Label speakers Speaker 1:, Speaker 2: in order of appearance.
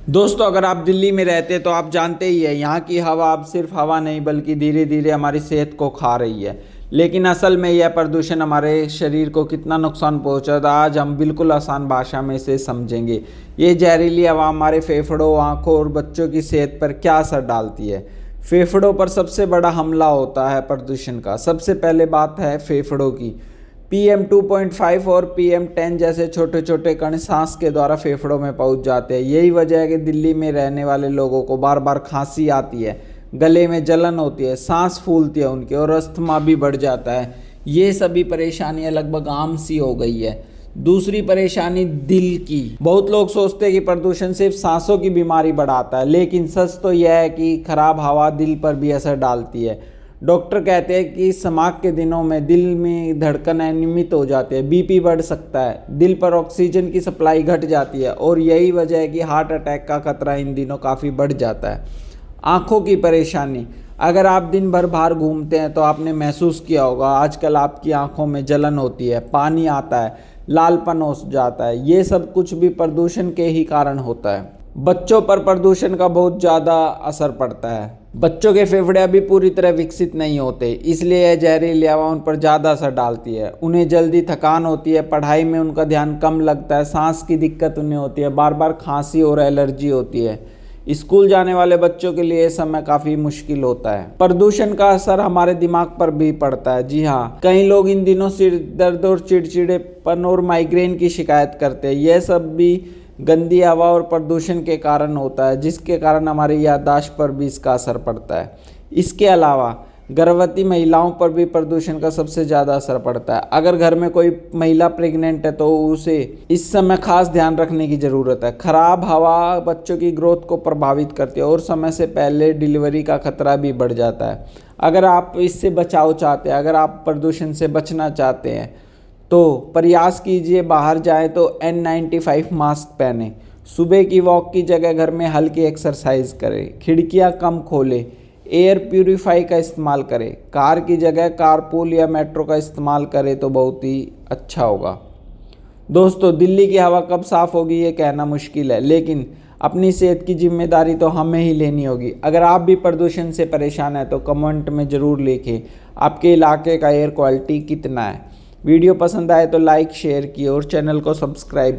Speaker 1: दोस्तों, अगर आप दिल्ली में रहते हैं तो आप जानते ही हैं यहाँ की हवा अब सिर्फ हवा नहीं बल्कि धीरे धीरे हमारी सेहत को खा रही है। लेकिन असल में यह प्रदूषण हमारे शरीर को कितना नुकसान पहुंचाता है, आज हम बिल्कुल आसान भाषा में इसे समझेंगे। ये जहरीली हवा हमारे फेफड़ों, आँखों और बच्चों की सेहत पर क्या असर डालती है। फेफड़ों पर सबसे बड़ा हमला होता है प्रदूषण का। सबसे पहले बात है फेफड़ों की। PM2.5 और PM10 जैसे छोटे छोटे कण सांस के द्वारा फेफड़ों में पहुंच जाते हैं। यही वजह है कि दिल्ली में रहने वाले लोगों को बार बार खांसी आती है, गले में जलन होती है, सांस फूलती है उनकी और अस्थमा भी बढ़ जाता है। ये सभी परेशानियां लगभग आम सी हो गई है। दूसरी परेशानी दिल की। बहुत लोग सोचते हैं कि प्रदूषण सिर्फ सांसों की बीमारी बढ़ाता है, लेकिन सच तो यह है कि खराब हवा दिल पर भी असर डालती है। डॉक्टर कहते हैं कि समाग के दिनों में दिल में धड़कन अनियमित हो जाती है, बीपी बढ़ सकता है, दिल पर ऑक्सीजन की सप्लाई घट जाती है और यही वजह है कि हार्ट अटैक का खतरा इन दिनों काफ़ी बढ़ जाता है। आँखों की परेशानी। अगर आप दिन भर बाहर घूमते हैं तो आपने महसूस किया होगा आजकल आपकी आँखों में जलन होती है, पानी आता है, लालपन हो जाता है। ये सब कुछ भी प्रदूषण के ही कारण होता है। बच्चों पर प्रदूषण का बहुत ज़्यादा असर पड़ता है। बच्चों के फेफड़े अभी पूरी तरह विकसित नहीं होते, इसलिए यह जहरीली हवा उन पर ज़्यादा असर डालती है। उन्हें जल्दी थकान होती है, पढ़ाई में उनका ध्यान कम लगता है, सांस की दिक्कत उन्हें होती है, बार बार खांसी और एलर्जी होती है। स्कूल जाने वाले बच्चों के लिए समय काफ़ी मुश्किल होता है। प्रदूषण का असर हमारे दिमाग पर भी पड़ता है। जी हाँ, कई लोग इन दिनों सिर दर्द और चिड़चिड़ेपन और माइग्रेन की शिकायत करते हैं। यह सब भी गंदी हवा और प्रदूषण के कारण होता है, जिसके कारण हमारी याददाश्त पर भी इसका असर पड़ता है। इसके अलावा गर्भवती महिलाओं पर भी प्रदूषण का सबसे ज़्यादा असर पड़ता है। अगर घर में कोई महिला प्रेग्नेंट है तो उसे इस समय खास ध्यान रखने की ज़रूरत है। खराब हवा बच्चों की ग्रोथ को प्रभावित करती है और समय से पहले डिलीवरी का खतरा भी बढ़ जाता है। अगर आप इससे बचाव चाहते हैं, अगर आप प्रदूषण से बचना चाहते हैं तो प्रयास कीजिए, बाहर जाएं तो N95 मास्क पहने, सुबह की वॉक की जगह घर में हल्की एक्सरसाइज करें, खिड़कियां कम खोलें, एयर प्यूरीफाई का इस्तेमाल करें, कार की जगह कारपूल या मेट्रो का इस्तेमाल करें तो बहुत ही अच्छा होगा। दोस्तों, दिल्ली की हवा कब साफ़ होगी ये कहना मुश्किल है, लेकिन अपनी सेहत की जिम्मेदारी तो हमें ही लेनी होगी। अगर आप भी प्रदूषण से परेशान हैं तो कमेंट में ज़रूर लिखें आपके इलाके का एयर क्वालिटी कितना है। वीडियो पसंद आए तो लाइक शेयर किए और चैनल को सब्सक्राइब